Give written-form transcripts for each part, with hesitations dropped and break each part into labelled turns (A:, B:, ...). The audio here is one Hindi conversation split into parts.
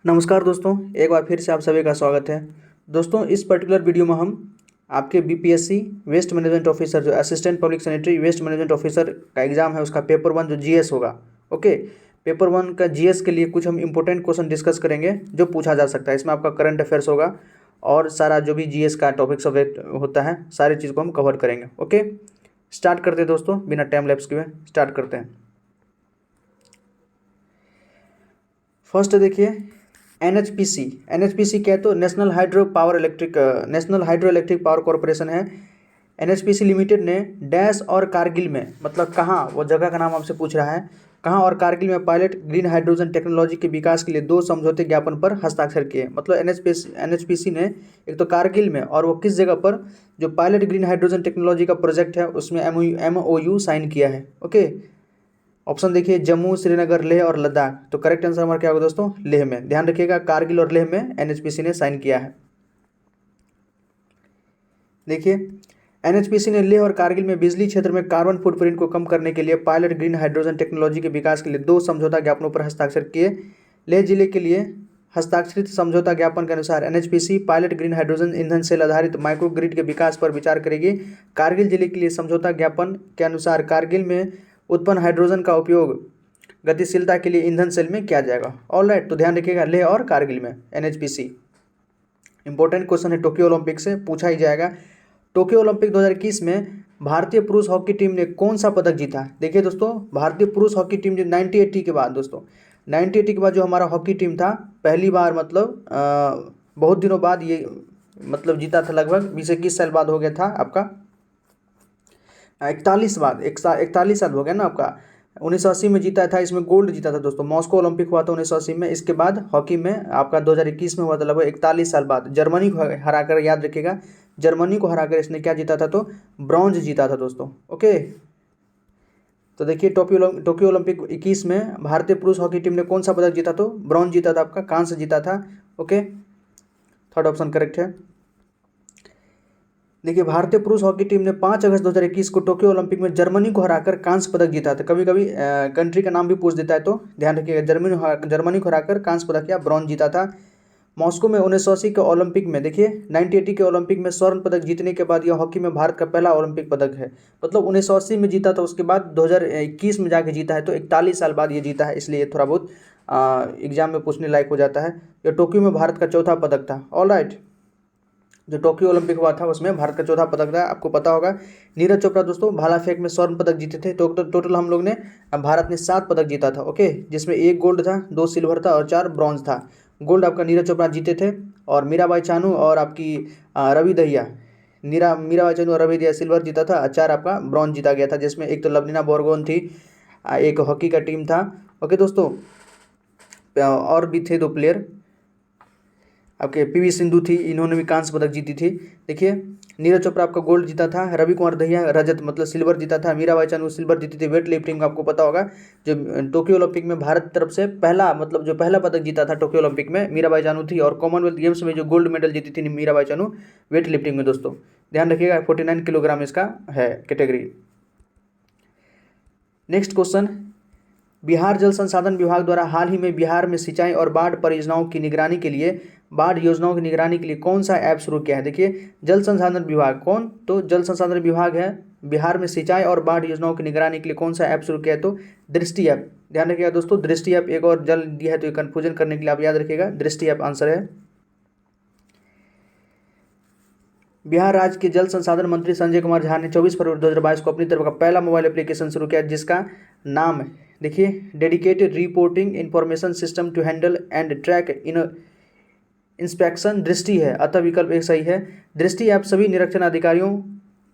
A: नमस्कार दोस्तों, एक बार फिर से आप सभी का स्वागत है। दोस्तों, इस पर्टिकुलर वीडियो में हम आपके बीपीएससी वेस्ट मैनेजमेंट ऑफिसर जो assistant public sanitary waste management officer का एग्जाम है उसका पेपर 1 जो जीएस होगा। ओके, पेपर 1 का जीएस के लिए कुछ हम इंपॉर्टेंट क्वेश्चन डिस्कस करेंगे जो पूछा जा सकता है। इसमें आपका करंट अफेयर्स होगा और सारा जो भी जीएस का टॉपिक सब्जेक्ट होता है सारी चीज़ को हम कवर करेंगे। ओके, स्टार्ट करते हैं दोस्तों, बिना टाइम लैप्स के स्टार्ट करते हैं। फर्स्ट देखिए एनएचपीसी क्या है तो national hydro electric power corporation है। एनएचपीसी लिमिटेड ने डैश और कारगिल में, मतलब कहाँ, वो जगह का नाम आपसे पूछ रहा है, कहाँ और कारगिल में पायलट ग्रीन हाइड्रोजन टेक्नोलॉजी के विकास के लिए 2 समझौते ज्ञापन पर हस्ताक्षर किए। मतलब एनएचपीसी ने एक तो कारगिल में और वो किस जगह पर, जो पायलट ग्रीन हाइड्रोजन टेक्नोलॉजी का प्रोजेक्ट है उसमें एमओयू साइन किया है। ओके, ऑप्शन देखिए जम्मू, श्रीनगर, लेह और लद्दाख। तो करेक्ट आंसर हमारा क्या होगा दोस्तों, लेह में। ध्यान रखिएगा, कारगिल और लेह में एनएचपीसी ने साइन किया है। देखिए, एनएचपीसी ने लेह और कारगिल में बिजली क्षेत्र में कार्बन फुटप्रिंट को कम करने के लिए पायलट ग्रीन हाइड्रोजन टेक्नोलॉजी के विकास के लिए 2 समझौता ज्ञापनों पर हस्ताक्षर किए। लेह जिले के लिए हस्ताक्षरित समझौता ज्ञापन के अनुसार एनएचपीसी पायलट ग्रीन हाइड्रोजन ईंधन सेल आधारित माइक्रो ग्रिड के विकास पर विचार करेगी। कारगिल जिले के लिए समझौता ज्ञापन के अनुसार कारगिल में उत्पन्न हाइड्रोजन का उपयोग गतिशीलता के लिए ईंधन सेल में किया जाएगा। ऑलराइट, तो ध्यान रखिएगा, लेह और कारगिल में एनएचपीसी। इंपॉर्टेंट क्वेश्चन है, टोक्यो ओलंपिक से पूछा ही जाएगा। टोक्यो ओलंपिक 2021 में भारतीय पुरुष हॉकी टीम ने कौन सा पदक जीता? देखिए दोस्तों, भारतीय पुरुष हॉकी टीम जो 1980 के बाद, दोस्तों 1980 के बाद जो हमारा हॉकी टीम था, पहली बार मतलब बहुत दिनों बाद ये मतलब जीता था, लगभग 20-21 साल बाद हो गया था आपका 41 साल हो गया ना आपका। 1980 में जीता था, इसमें गोल्ड जीता था दोस्तों। मॉस्को ओलंपिक हुआ था 1980 में। इसके बाद हॉकी में आपका 2021 में हुआ था, लगभग 41 साल बाद। जर्मनी को हराकर, याद रखिएगा, जर्मनी को हराकर इसने क्या जीता था, तो ब्रॉन्ज जीता था दोस्तों। ओके, तो देखिए टोक्यो ओलंपिक 21 में भारतीय पुरुष हॉकी टीम ने कौन सा पदक जीता, तो ब्रॉन्ज जीता था, आपका कांस्य जीता था। ओके, थर्ड ऑप्शन करेक्ट है। देखिए, भारतीय पुरुष हॉकी टीम ने 5 अगस्त 2021 को टोक्यो ओलंपिक में जर्मनी को हराकर कांस्य पदक जीता था। कभी कभी कंट्री का नाम भी पूछ देता है, तो ध्यान रखिएगा, जर्मनी को हराकर कांस्य पदक या ब्रॉन्ज जीता था। मॉस्को में 1980 के ओलंपिक में, देखिए 1980 के ओलंपिक में स्वर्ण पदक जीतने के बाद यह हॉकी में भारत का पहला ओलंपिक पदक है। मतलब 1980 में जीता था, उसके बाद 2021 में जाके जीता है, तो 41 साल बाद ये जीता है, इसलिए थोड़ा बहुत एग्जाम में पूछने लायक हो जाता है। यह टोक्यो में भारत का चौथा पदक था। ऑलराइट, जो टोक्यो ओलंपिक हुआ था उसमें भारत का चौथा पदक था, आपको पता होगा। नीरज चोपड़ा दोस्तों भाला फेंक में स्वर्ण पदक जीते थे। तो टोटल हम लोग ने, भारत ने 7 पदक जीता था। ओके, जिसमें 1 गोल्ड था, 2 सिल्वर था और 4 ब्रॉन्ज था। गोल्ड आपका नीरज चोपड़ा जीते थे, और मीराबाई चानू और आपकी रवि दहिया, मीराबाई चानू और रवि दहिया सिल्वर जीता था, 4 आपका ब्रॉन्ज जीता गया था, जिसमें एक तो लवलीना बोरगोन थी, एक हॉकी का टीम था। ओके दोस्तों, और भी थे 2 प्लेयर, आपके पीवी सिंधु थी, इन्होंने भी कांस्य पदक जीती थी। देखिए, नीरज चोपड़ा आपका गोल्ड जीता था, रवि कुमार दहिया रजत मतलब सिल्वर जीता था, मीराबाई चानू सिल्वर जीती थी। वेट लिफ्टिंग में आपको पता होगा, जो टोक्यो ओलंपिक में भारत तरफ से पहला, मतलब जो पहला पदक जीता था टोक्यो ओलंपिक में, मीराबाई चानू थी। और कॉमनवेल्थ गेम्स में जो गोल्ड मेडल जीती थी मीराबाई चानू वेट लिफ्टिंग में। दोस्तों ध्यान रखिएगा, 49 किलोग्राम इसका है कैटेगरी। नेक्स्ट क्वेश्चन, बिहार जल संसाधन विभाग द्वारा हाल ही में बिहार में सिंचाई और बाढ़ परियोजनाओं की निगरानी के लिए, बाढ़ योजनाओं की निगरानी के लिए कौन सा ऐप शुरू किया है? देखिए, जल संसाधन विभाग, कौन, तो जल संसाधन विभाग है। बिहार में सिंचाई और बाढ़ योजनाओं की निगरानी के लिए कौन सा ऐप शुरू किया है, तो दृष्टि ऐप। ध्यान रखिएगा दोस्तों, दृष्टि ऐप। एक और जल दिया है तो ये कन्फ्यूजन करने के लिए आप याद रखिएगा, दृष्टि ऐप आंसर है। बिहार राज्य के जल संसाधन मंत्री संजय कुमार झा ने 24 फरवरी 2022 को अपनी तरफ का पहला मोबाइल एप्लीकेशन शुरू किया, जिसका नाम, देखिए, dedicated reporting information system to handle and track inspection Drishti है। अतः विकल्प एक सही है। दृष्टि ऐप सभी निरीक्षण अधिकारियों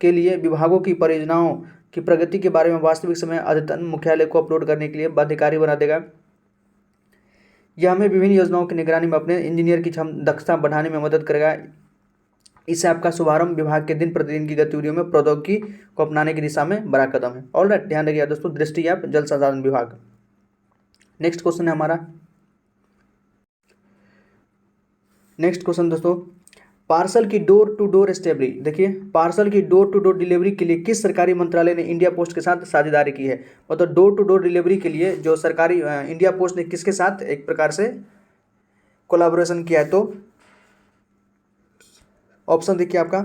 A: के लिए विभागों की परियोजनाओं की प्रगति के बारे में वास्तविक समय अद्यतन मुख्यालय को अपलोड करने के लिए बाध्यकारी बना देगा। यह हमें विभिन्न योजनाओं की निगरानी में अपने इंजीनियर की दक्षता बढ़ाने में मदद करेगा। इस ऐप का शुभारंभ विभाग के दिन प्रतिदिन की गतिविधियों में प्रौद्योगिकी को अपनाने की दिशा में बड़ा कदम है। ऑलराइट, ध्यान रखिएगा दोस्तों, दृष्टि ऐप, जल संसाधन विभाग। नेक्स्ट क्वेश्चन है हमारा, नेक्स्ट क्वेश्चन दोस्तों, पार्सल की डोर टू डोर डिलीवरी। देखिए, पार्सल की डोर टू डोर डिलीवरी के लिए किस सरकारी मंत्रालय ने इंडिया पोस्ट के साथ साझेदारी की है? मतलब डोर टू डोर डिलीवरी के लिए जो सरकारी इंडिया पोस्ट ने किसके साथ एक प्रकार से कोलाबोरेशन किया है? तो ऑप्शन देखिए आपका,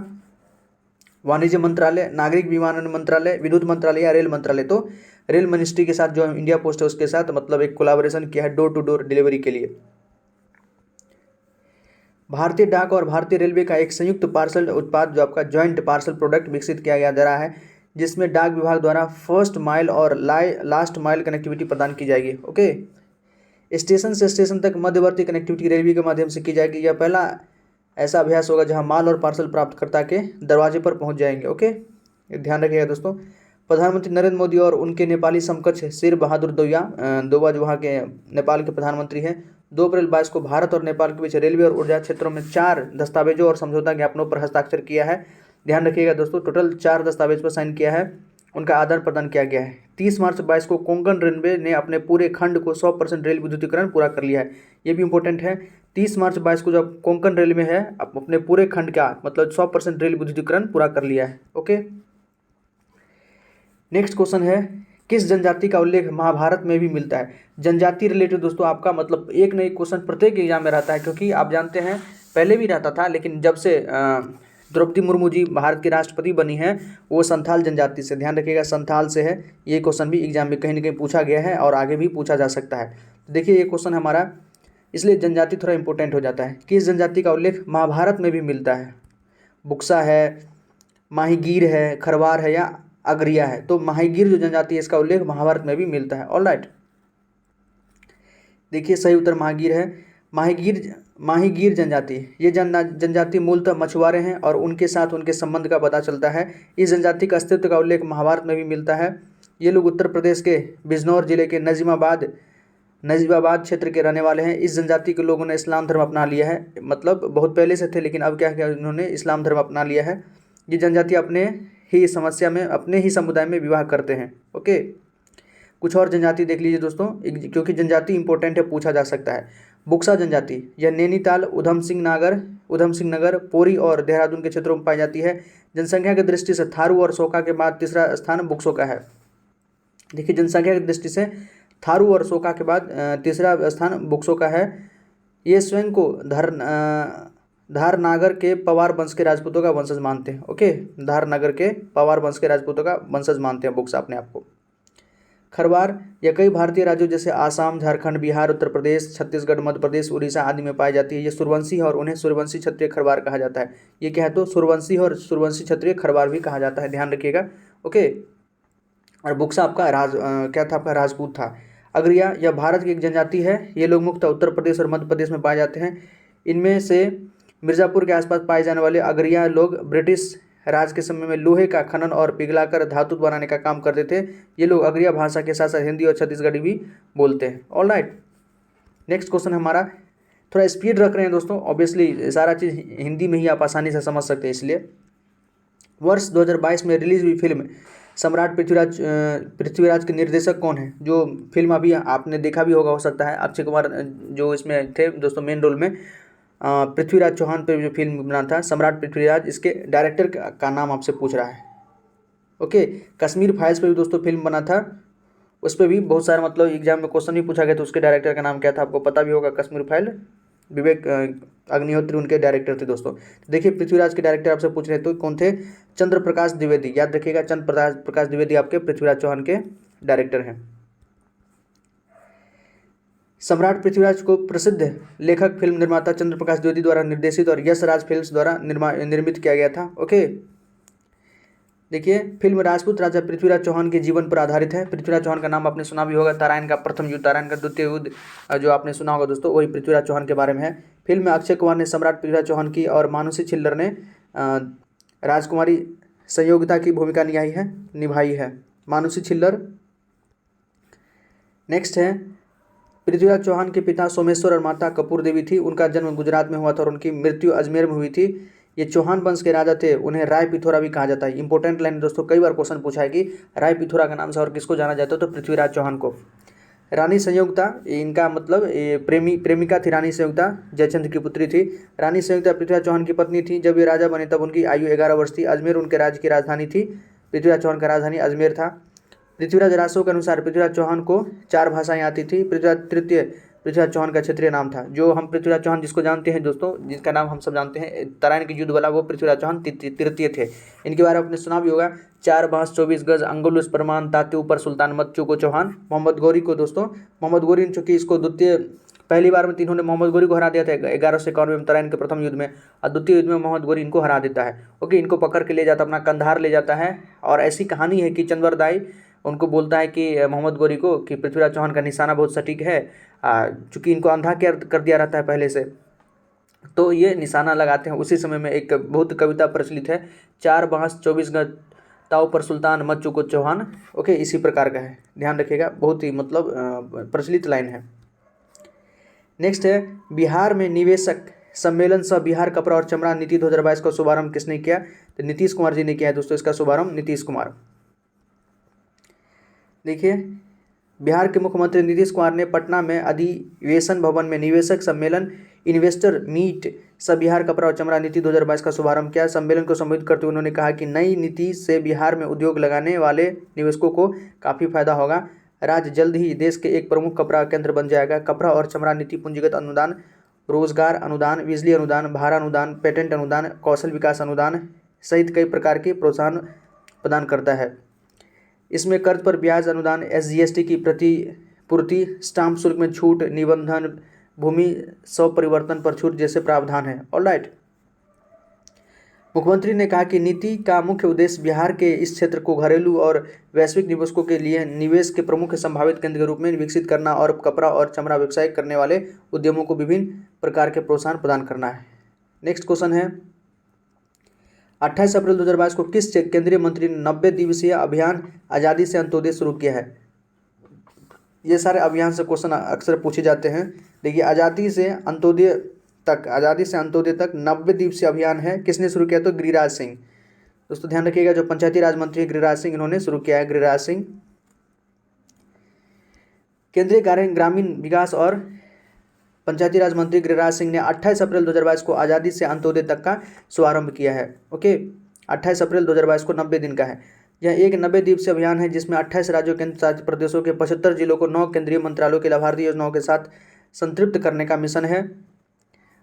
A: वाणिज्य मंत्रालय, नागरिक विमानन मंत्रालय, विद्युत मंत्रालय या रेल मंत्रालय। तो रेल मिनिस्ट्री के साथ जो इंडिया पोस्ट है उसके साथ मतलब एक कोलाबोरेशन किया है डोर टू डोर डिलीवरी के लिए। भारतीय डाक और भारतीय रेलवे का एक संयुक्त पार्सल उत्पाद जो आपका जॉइंट पार्सल प्रोडक्ट विकसित किया गया जा रहा है, जिसमें डाक विभाग द्वारा फर्स्ट माइल और लास्ट माइल कनेक्टिविटी प्रदान की जाएगी। ओके, स्टेशन से स्टेशन तक मध्यवर्ती कनेक्टिविटी रेलवे के माध्यम से की जाएगी। यह पहला ऐसा अभ्यास होगा जहां माल और पार्सल प्राप्तकर्ता के दरवाजे पर पहुंच जाएंगे। ओके, ध्यान रखिएगा दोस्तों। प्रधानमंत्री नरेंद्र मोदी और उनके नेपाली समकक्ष शेर बहादुर दोवा जो वहाँ के नेपाल के प्रधानमंत्री हैं, 2 अप्रैल 22 को भारत और नेपाल के बीच रेलवे और ऊर्जा क्षेत्रों में 4 दस्तावेजों और समझौता ज्ञापनों पर हस्ताक्षर किया है। ध्यान रखिएगा दोस्तों, टोटल 4 दस्तावेज पर साइन किया है, उनका आदान प्रदान किया गया है। 30 मार्च 22 को कोंकण रेलवे ने अपने पूरे खंड को 100% रेल विद्युतीकरण पूरा कर लिया है। ये भी इंपॉर्टेंट है। 30 मार्च 22 को जब कोंकण रेलवे है अपने पूरे खंड का मतलब 100% रेल विद्युतीकरण पूरा कर लिया है। ओके, नेक्स्ट क्वेश्चन है, किस जनजाति का उल्लेख महाभारत में भी मिलता है? जनजाति रिलेटेड दोस्तों आपका मतलब एक न एक क्वेश्चन प्रत्येक एग्जाम में रहता है, क्योंकि आप जानते हैं पहले भी रहता था, लेकिन जब से द्रौपदी मुर्मू जी भारत की राष्ट्रपति बनी हैं वो संथाल जनजाति से, ध्यान रखिएगा संथाल से है। ये क्वेश्चन भी एग्जाम में कहीं ना कहीं पूछा गया है और आगे भी पूछा जा सकता है। तो देखिए ये क्वेश्चन हमारा, इसलिए जनजाति थोड़ा इंपॉर्टेंट हो जाता है। किस जनजाति का उल्लेख महाभारत में भी मिलता है? बुक्सा है, माहीगीर है, खरवार है या अगरिया है? तो माहीगीर जो जनजाति है इसका उल्लेख महाभारत में भी मिलता है। ऑलराइट, देखिए सही उत्तर माहीगीर है। माहीगीर जनजाति, ये जनजाति मूलतः मछुआरे हैं और उनके साथ उनके संबंध का पता चलता है। इस जनजाति का अस्तित्व का उल्लेख महाभारत में भी मिलता है। ये लोग उत्तर प्रदेश के बिजनौर जिले के नजीबाबाद क्षेत्र के रहने वाले हैं। इस जनजाति के लोगों ने इस्लाम धर्म अपना लिया है, मतलब बहुत पहले से थे लेकिन अब क्या किया उन्होंने इस्लाम धर्म अपना लिया है। ये जनजाति अपने ही समुदाय में विवाह करते हैं। ओके, कुछ और जनजाति देख लीजिए दोस्तों, क्योंकि जनजाति इंपॉर्टेंट है, पूछा जा सकता है। बुक्सा जनजाति, यह नैनीताल, उधम सिंह नगर, पोरी और देहरादून के क्षेत्रों में पाई जाती है। जनसंख्या की दृष्टि से थारू और सोका के बाद तीसरा स्थान बुक्सों का है। देखिए जनसंख्या की दृष्टि से थारू और सोका के बाद तीसरा स्थान बुक्सों का है। ये स्वयं को धारनागर के पवार वंश के राजपूतों का वंशज मानते हैं। ओके, धारनगर के पवार वंश के राजपूतों का वंशज मानते हैं बुक्स अपने आप को। खरवार, यह कई भारतीय राज्यों जैसे आसाम, झारखंड, बिहार, उत्तर प्रदेश, छत्तीसगढ़, मध्य प्रदेश, उड़ीसा आदि में पाई जाती है। ये सूर्यवंशी है और उन्हें सूर्यवंशी क्षत्रिय खरवार कहा जाता है। ये क्या है? तो सूर्यवंशी और सूर्यवंशी क्षत्रिय खरवार भी कहा जाता है, ध्यान रखिएगा। ओके, और बुक्सा आपका क्या था? आपका राजपूत था। अगरिया, यह भारत की एक जनजाति है। ये लोग मुख्यतः उत्तर प्रदेश और मध्य प्रदेश में पाए जाते हैं। इनमें से मिर्ज़ापुर के आसपास पाए जाने वाले अगरिया लोग ब्रिटिश राज के समय में लोहे का खनन और पिघलाकर धातु बनाने का काम करते थे। ये लोग अगरिया भाषा के साथ साथ हिंदी और छत्तीसगढ़ी भी बोलते हैं। ऑलराइट, नेक्स्ट क्वेश्चन हमारा, थोड़ा स्पीड रख रहे हैं दोस्तों, ऑब्वियसली सारा चीज़ हिंदी में ही आप आसानी से समझ सकते हैं इसलिए। वर्ष 2022 में रिलीज हुई फिल्म सम्राट पृथ्वीराज के निर्देशक कौन है? जो फिल्म अभी आपने देखा भी होगा हो सकता है, अक्षय कुमार जो इसमें थे दोस्तों मेन रोल में, पृथ्वीराज चौहान पर जो फिल्म बना था सम्राट पृथ्वीराज, इसके डायरेक्टर का नाम आपसे पूछ रहा है। ओके, कश्मीर फाइल्स पे भी दोस्तों फिल्म बना था, उस पर भी बहुत सारा मतलब एग्जाम में क्वेश्चन भी पूछा गया, तो उसके डायरेक्टर का नाम क्या था आपको पता भी होगा। कश्मीर फाइल, विवेक अग्निहोत्री उनके डायरेक्टर थे दोस्तों। देखिए पृथ्वीराज के डायरेक्टर आपसे पूछ रहे तो कौन थे? चंद्र प्रकाश द्विवेदी, याद रखिएगा चंद्र प्रकाश द्विवेदी आपके पृथ्वीराज चौहान के डायरेक्टर हैं। सम्राट पृथ्वीराज को प्रसिद्ध लेखक फिल्म निर्माता चंद्र प्रकाश द्विवेदी द्वारा निर्देशित और यश राज फिल्म्स द्वारा निर्मित किया गया था। ओके, देखिए फिल्म राजपूत राजा पृथ्वीराज चौहान के जीवन पर आधारित है। पृथ्वीराज चौहान का नाम आपने सुना भी होगा, तराइन का प्रथम युद्ध, तराइन का द्वितीय युद्ध जो आपने सुना होगा दोस्तों, वही पृथ्वीराज चौहान के बारे में है। फिल्म में अक्षय कुमार ने सम्राट पृथ्वीराज चौहान की और मानुषी छिल्लर ने राजकुमारी संयोगिता की भूमिका निभाई है। मानुषी छिल्लर। नेक्स्ट है, पृथ्वीराज चौहान के पिता सोमेश्वर और माता कपूर देवी थी। उनका जन्म गुजरात में हुआ था और उनकी मृत्यु अजमेर में हुई थी। ये चौहान वंश के राजा थे, उन्हें राय पिथौरा भी कहा जाता है। इंपॉर्टेंट लाइन दोस्तों, कई बार क्वेश्चन पूछा है कि राय पिथौरा के नाम से और किसको जाना जाता है, तो पृथ्वीराज चौहान को। रानी संयोगिता, इनका मतलब प्रेमिका थी रानी संयोगिता, जयचंद्र की पुत्री थी। रानी संयोगिता पृथ्वीराज चौहान की पत्नी थी। जब ये राजा बने तब उनकी आयु 11 वर्ष थी। अजमेर उनके राज्य की राजधानी थी। पृथ्वीराज चौहान का राजधानी अजमेर था। पृथ्वीराज रासो के अनुसार पृथ्वीराज चौहान को 4 भाषाएं आती थी। पृथ्वीराज तृतीय पृथ्वीराज चौहान का क्षेत्रीय नाम था। जो हम पृथ्वीराज चौहान जिसको जानते हैं दोस्तों, जिसका नाम हम सब जानते हैं तराइन के युद्ध वाला, वो पृथ्वीराज चौहान तृतीय थे। इनके बारे में आपने सुना भी होगा, 4 बांस 24 गज अंगुल परमान ताते ऊपर सुल्तान मत चूको चौहान। मोहम्मद गौरी को दोस्तों, मोहम्मद गौरी चूंकि इसको पहली बार में इन्होंने मोहम्मद गौरी को हरा दिया था 1191 में तराइन के प्रथम युद्ध में, और द्वितीय युद्ध में मोहम्मद गौरी इनको हरा देता है। ओके, इनको पकड़ के ले जाता, अपना कंधार ले जाता है। और ऐसी कहानी है कि चंद्रवर दाई उनको बोलता है कि मोहम्मद गौरी को कि पृथ्वीराज चौहान का निशाना बहुत सटीक है, चूँकि इनको अंधा कर दिया रहता है पहले से, तो ये निशाना लगाते हैं। उसी समय में एक बहुत कविता प्रचलित है, 4 बांस 24 गज ताऊ पर सुल्तान मत चूको चौहान। ओके, इसी प्रकार का है, ध्यान रखिएगा, बहुत ही मतलब प्रचलित लाइन है। नेक्स्ट है, बिहार में निवेशक सम्मेलन सह बिहार कपड़ा और चमड़ा नीति 2022 का शुभारंभ किसने किया? तो नीतीश कुमार जी ने किया है दोस्तों, इसका शुभारंभ नीतीश कुमार। देखिए, बिहार के मुख्यमंत्री नीतीश कुमार ने पटना में अधिवेशन भवन में निवेशक सम्मेलन इन्वेस्टर मीट सह बिहार कपड़ा और चमड़ा नीति 2022 का शुभारंभ किया। सम्मेलन को संबोधित करते हुए उन्होंने कहा कि नई नीति से बिहार में उद्योग लगाने वाले निवेशकों को काफ़ी फायदा होगा। राज्य जल्द ही देश के एक प्रमुख कपड़ा केंद्र बन जाएगा। कपड़ा और चमड़ा नीति पूंजीगत अनुदान, रोजगार अनुदान, बिजली अनुदान, भाड़ा अनुदान, पेटेंट अनुदान, कौशल विकास अनुदान सहित कई प्रकार के प्रोत्साहन प्रदान करता है। इसमें कर्ज पर ब्याज अनुदान, SGST की प्रतिपूर्ति, स्टाम्प शुल्क में छूट, निबंधन, भूमि स्वपरिवर्तन पर छूट जैसे प्रावधान है। ऑलराइट, मुख्यमंत्री ने कहा कि नीति का मुख्य उद्देश्य बिहार के इस क्षेत्र को घरेलू और वैश्विक निवेशकों के लिए निवेश के प्रमुख संभावित केंद्र के रूप में विकसित करना और कपड़ा और चमड़ा व्यवसाय करने वाले उद्यमों को विभिन्न प्रकार के प्रोत्साहन प्रदान करना है। नेक्स्ट क्वेश्चन है, 28 अप्रैल 2022 को किस केंद्रीय मंत्री ने 90 दिवसीय अभियान आज़ादी से अंत्योदय शुरू किया है? ये सारे अभियान से क्वेश्चन अक्सर पूछे जाते हैं। देखिए, आज़ादी से अंत्योदय तक 90 दिवसीय अभियान है, किसने शुरू किया? तो गिरिराज सिंह। दोस्तों ध्यान रखिएगा, जो पंचायती राज मंत्री गिरिराज सिंह, इन्होंने शुरू किया है, गिरिराज सिंह। केंद्रीय ग्रामीण विकास और पंचायती राज मंत्री गिरिराज सिंह ने 28 अप्रैल 2022 को आज़ादी से अंत्योदय तक का शुभारंभ किया है। ओके, 28 अप्रैल 2022 को 90 दिन का है। यह एक 90 दिवसीय अभियान है जिसमें 28 राज्यों केंद्र शासित प्रदेशों के 75 जिलों को 9 केंद्रीय मंत्रालयों की लाभार्थी योजनाओं के साथ संतृप्त करने का मिशन है।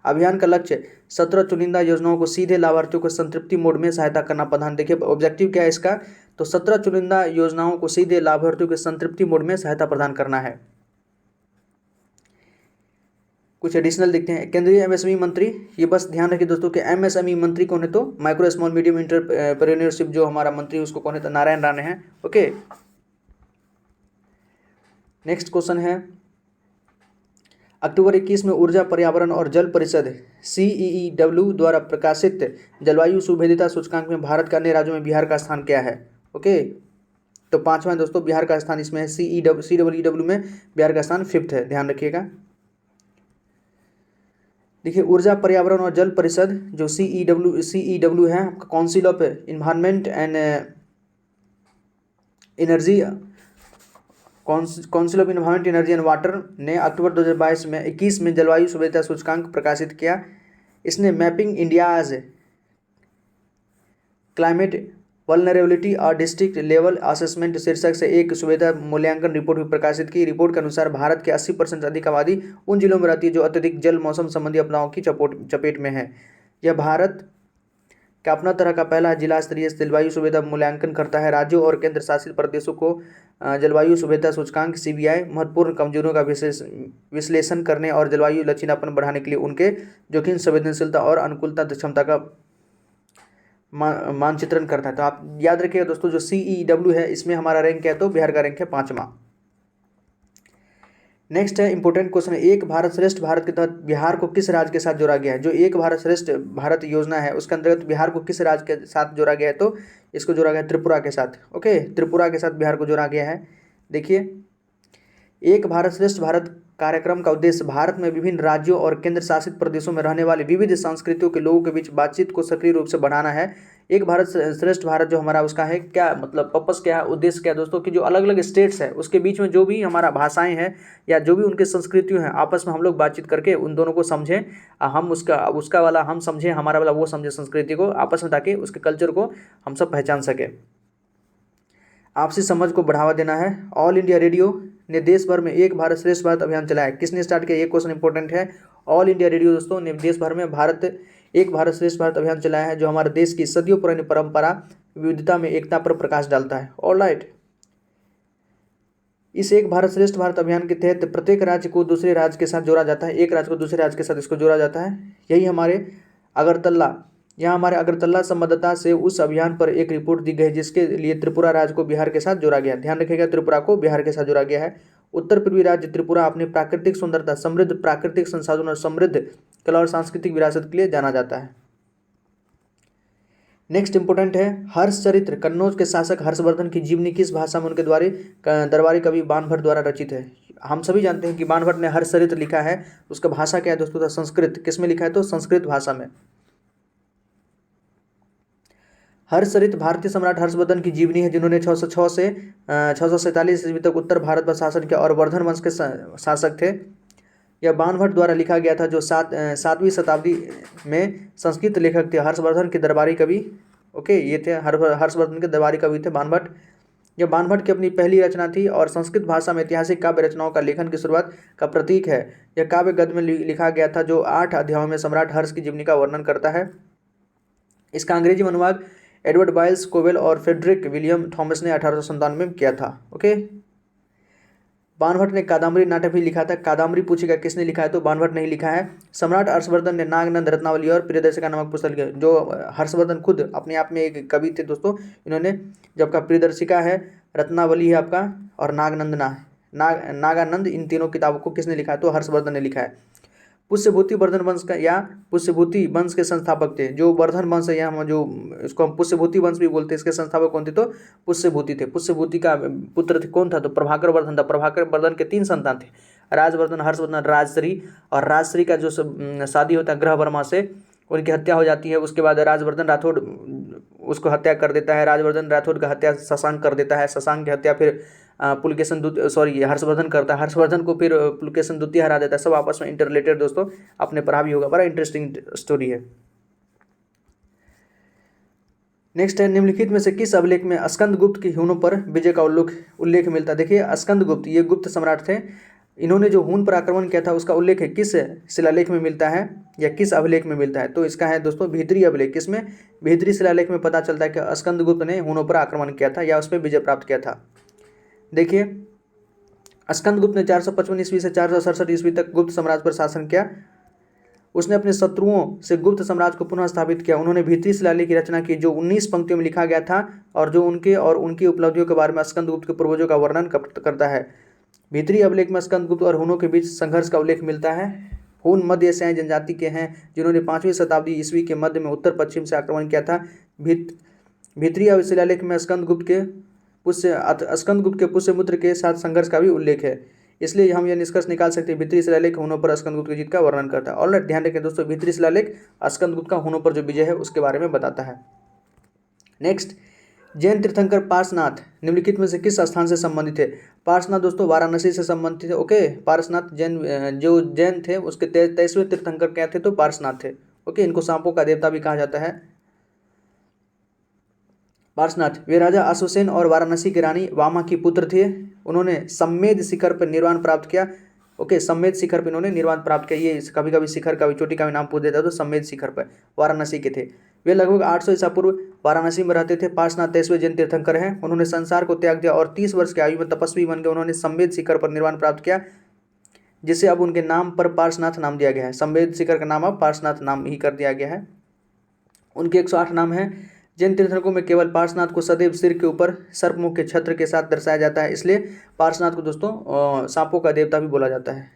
A: अभियान का लक्ष्य 17 चुनिंदा योजनाओं को सीधे लाभार्थियों को संतृप्ति मोड में सहायता करना प्रधान। देखिए, ऑब्जेक्टिव क्या है इसका? तो 17 चुनिंदा योजनाओं को सीधे लाभार्थियों के संतृप्ति मोड में सहायता प्रदान करना है। कुछ एडिशनल देखते हैं। केंद्रीय MSME मंत्री, ये बस ध्यान रखिए दोस्तों कि MSME मंत्री कौन है? तो माइक्रो स्मॉल मीडियम एंटरप्रेन्योरशिप जो हमारा मंत्री उसको कौन है? तो नारायण राणे हैं। ओके, नेक्स्ट क्वेश्चन है, अक्टूबर 21 में ऊर्जा पर्यावरण और जल परिषद CEEW द्वारा प्रकाशित जलवायु सुभेद्यता सूचकांक में भारत के अन्य राज्यों में बिहार का स्थान क्या है? ओके, तो 5वां दोस्तों बिहार का स्थान इसमें है। CEEW में बिहार का स्थान 5th है, ध्यान रखिएगा। देखिए, ऊर्जा पर्यावरण और जल परिषद जो CEW है, council of environment and energy, council of environment energy and water ने अक्टूबर 2022 में 21 में जलवायु सुभेद्यता सूचकांक प्रकाशित किया। इसने मैपिंग इंडियाज क्लाइमेट वल्नरेबिलिटी और डिस्ट्रिक्ट लेवल असेसमेंट शीर्षक से एक सुभेद्यता मूल्यांकन रिपोर्ट भी प्रकाशित की। रिपोर्ट के अनुसार भारत के 80% से अधिक आबादी उन जिलों में रहती है जो अत्यधिक जल मौसम संबंधी आपदाओं की चपेट में है। यह भारत का अपना तरह का पहला जिला स्तरीय जलवायु सुभेद्यता मूल्यांकन करता है। राज्यों और केंद्र शासित प्रदेशों को जलवायु सुभेद्यता सूचकांक CBI महत्वपूर्ण कमजोरियों का विश्लेषण करने और जलवायु लचीलापन बढ़ाने के लिए उनके जोखिम संवेदनशीलता और अनुकूलता क्षमता का मानचित्रण करता है। तो आप याद रखिएगा दोस्तों, जो CEW है इसमें हमारा रैंक क्या है? तो बिहार का रैंक है 5वां। नेक्स्ट है इंपॉर्टेंट क्वेश्चन, एक भारत श्रेष्ठ भारत के तहत बिहार को किस राज्य के साथ जोड़ा गया है? जो एक भारत श्रेष्ठ भारत योजना है उसके अंतर्गत बिहार को किस राज्य के साथ जोड़ा गया है? तो इसको जोड़ा गया है त्रिपुरा के साथ। ओके, त्रिपुरा के साथ बिहार को जोड़ा गया है। देखिए, एक भारत श्रेष्ठ भारत कार्यक्रम का उद्देश्य भारत में विभिन्न राज्यों और केंद्र शासित प्रदेशों में रहने वाले विविध संस्कृतियों के लोगों के बीच बातचीत को सक्रिय रूप से बढ़ाना है। एक भारत श्रेष्ठ भारत जो हमारा उसका है क्या मतलब पर्पस क्या है, उद्देश्य क्या है दोस्तों? कि जो अलग अलग स्टेट्स है उसके बीच में जो भी हमारा भाषाएं हैं या जो भी उनके संस्कृतियों हैं आपस में हम लोग बातचीत करके उन दोनों को समझें, हम उसका वाला हम समझें, हमारा वाला वो समझे संस्कृति को आपस में, ताकि उसके कल्चर को हम सब पहचान सकें। आपसी समझ को बढ़ावा देना है। ऑल इंडिया रेडियो ने देश भर में एक भारत श्रेष्ठ भारत अभियान चलाया। किसने स्टार्ट किया, ये क्वेश्चन इंपॉर्टेंट है। ऑल इंडिया रेडियो दोस्तों ने देश भर में एक भारत श्रेष्ठ भारत अभियान चलाया है, जो हमारे देश की सदियों पुरानी परंपरा विविधता में एकता पर प्रकाश डालता है। ऑलराइट, इस एक भारत श्रेष्ठ भारत अभियान के तहत प्रत्येक राज्य को दूसरे राज्य के साथ जोड़ा जाता है, एक राज्य को दूसरे राज्य के साथ इसको जोड़ा जाता है। यही हमारे अगरतला संवाददाता से उस अभियान पर एक रिपोर्ट दी गई, जिसके लिए त्रिपुरा राज्य को बिहार के साथ जोड़ा गया। ध्यान रखिएगा, त्रिपुरा को बिहार के साथ जोड़ा गया है। उत्तर पूर्वी राज्य त्रिपुरा अपनी प्राकृतिक सुंदरता, समृद्ध प्राकृतिक संसाधन और समृद्ध कला और सांस्कृतिक विरासत के लिए जाना जाता है। नेक्स्ट इंपोर्टेंट है, हर्षचरित्र कन्नौज के शासक हर्षवर्धन की जीवनी किस भाषा में उनके दरबारी कवि बाणभट्ट द्वारा रचित है। हम सभी जानते हैं कि बाणभट्ट ने हर्षचरित्र लिखा है, उसका भाषा क्या है दोस्तों, संस्कृत। किस में लिखा है, तो संस्कृत भाषा में। हर्षचरित्र भारतीय सम्राट हर्षवर्धन की जीवनी है, जिन्होंने 606 से 647 ईस्वी तक उत्तर भारत पर शासन किया और वर्धन वंश के शासक थे। यह बाणभट्ट द्वारा लिखा गया था, जो 7वीं शताब्दी में संस्कृत लेखक थे, हर्षवर्धन के दरबारी कवि। ओके, ये थे हर्षवर्धन के दरबारी कवि थे बाणभट्ट। यह बाणभट्ट की अपनी पहली रचना थी और संस्कृत भाषा में ऐतिहासिक काव्य रचनाओं का लेखन की शुरुआत का प्रतीक है। यह काव्य गद्य में लिखा गया था, जो 8 अध्यायों में सम्राट हर्ष की जीवनी का वर्णन करता है। इसका अंग्रेजी अनुवाद एडवर्ड बाइल्स कोवेल और फ्रेडरिक विलियम थॉमस ने 1897 में किया था। ओके, बाणभट्ट ने कादम्बरी नाटक भी लिखा था। कादम्बरी पूछेगा किसने लिखा है, तो बाणभट्ट ने ही लिखा है। सम्राट हर्षवर्धन ने नागनंद, रत्नावली और प्रियदर्शिका नामक पुस्तक लिखे, जो हर्षवर्धन खुद अपने आप में एक कवि थे दोस्तों। इन्होंने जो आपका प्रियदर्शिका है, रत्नावली है आपका, और नागानंद, इन तीनों किताबों को किसने लिखा है, तो हर्षवर्धन ने लिखा है। पुष्यभूति वर्धन वंश का या पुष्यभूति वंश के संस्थापक थे। जो वर्धन वंश है, या जो इसको हम पुष्यभूति वंश भी बोलते हैं, इसके संस्थापक कौन थे, तो पुष्यभूति थे। पुष्यभूति का पुत्र थे कौन था, तो प्रभाकर वर्धन था। प्रभाकर वर्धन के 3 संतान थे, राजवर्धन, हर्षवर्धन, राजश्री। और राजश्री का जो शादी होता है ग्रह वर्मा से, उनकी हत्या हो जाती है। उसके बाद राजवर्धन राठौड़ उसको हत्या कर देता है। राजवर्धन राठौड़ का हत्या शशांक कर देता है। शशांक की हत्या फिर हर्षवर्धन करता है। हर्षवर्धन को फिर पुलकेशन द्वितीय हरा देता है। सब आपस में इंटररिलेटेड दोस्तों, आपने पढ़ा भी होगा, बड़ा इंटरेस्टिंग स्टोरी है। नेक्स्ट है, निम्नलिखित में से किस अभिलेख में स्कंदगुप्त की हूनों पर विजय का उल्लेख मिलता है। देखिए, स्कंदगुप्त ये गुप्त सम्राट थे। इन्होंने जो हून पर आक्रमण किया था, उसका उल्लेख है किस शिलालेख में मिलता है या किस अभिलेख में मिलता है, तो इसका है दोस्तों भीतरी अभिलेख। किसमें, भीतरी शिलालेख में पता चलता है कि स्कंदगुप्त ने हूनों पर आक्रमण किया था या उस पर विजय प्राप्त किया था। देखिए, स्कंदगुप्त ने 455 ईस्वी से 467 ईस्वी तक गुप्त साम्राज्य पर शासन किया। उसने अपने शत्रुओं से गुप्त साम्राज्य को पुनः स्थापित किया। उन्होंने भीतरी शिलालेख की रचना की, जो 19 पंक्तियों में लिखा गया था और जो उनकी उपलब्धियों के बारे में स्कंदगुप्त के पूर्वजों का वर्णन करता है। भीतरी अभिलेख में स्कंदगुप्त और हूनों के बीच संघर्ष का उल्लेख मिलता है। हून मध्य एशियाई जनजाति के हैं, जिन्होंने 5वीं शताब्दी ईस्वी के मध्य में उत्तर पश्चिम से आक्रमण किया था। भीतरी शिलालेख में स्कंदगुप्त के पुष्यपुत्र के साथ संघर्ष का भी उल्लेख है। इसलिए हम यह निष्कर्ष निकाल सकते हैं, भीतरी शिलालेख हूनों पर स्कंदगुप्त की जीत का वर्णन करता है। और ध्यान रखें दोस्तों, भीतरी शिलालेख स्कंदगुप्त का हूनों पर जो विजय है उसके बारे में बताता है। नेक्स्ट, जैन तीर्थंकर पार्श्वनाथ निम्नलिखित में से किस स्थान से संबंधित है। पार्श्वनाथ दोस्तों वाराणसी से संबंधित है। ओके, पार्श्वनाथ जो जैन थे उसके 23वें तीर्थंकर क्या थे, तो पार्श्वनाथ थे। ओके, इनको सांपों का देवता भी कहा जाता है। पार्श्वनाथ वे राजा अश्वसेन और वाराणसी की रानी वामा की पुत्र थे। उन्होंने सम्मेद शिखर पर निर्वाण प्राप्त किया। ओके, सम्मेद शिखर पर इन्होंने निर्वाण प्राप्त किया। ये कभी कभी शिखर का भी, चोटी का भी नाम पूछ देता है, तो सम्मेद शिखर पर वाराणसी के थे। वे लगभग 800 ईसा पूर्व वाराणसी में रहते थे। पार्श्वनाथ 23वें जैन तीर्थंकर हैं। उन्होंने संसार को त्याग दिया और 30 वर्ष की आयु में तपस्वी बन गए। उन्होंने सम्मेद शिखर पर निर्वाण प्राप्त किया, जिसे अब उनके नाम पर पार्श्वनाथ नाम दिया गया है। सम्मेद शिखर का नाम अब पार्श्वनाथ नाम ही कर दिया गया है। उनके 108 नाम हैं। जैन तीर्थंकरों में केवल पार्श्वनाथ को सदैव सिर के ऊपर सर्पमुख के छत्र के साथ दर्शाया जाता है, इसलिए पार्श्वनाथ को दोस्तों सांपों का देवता भी बोला जाता है।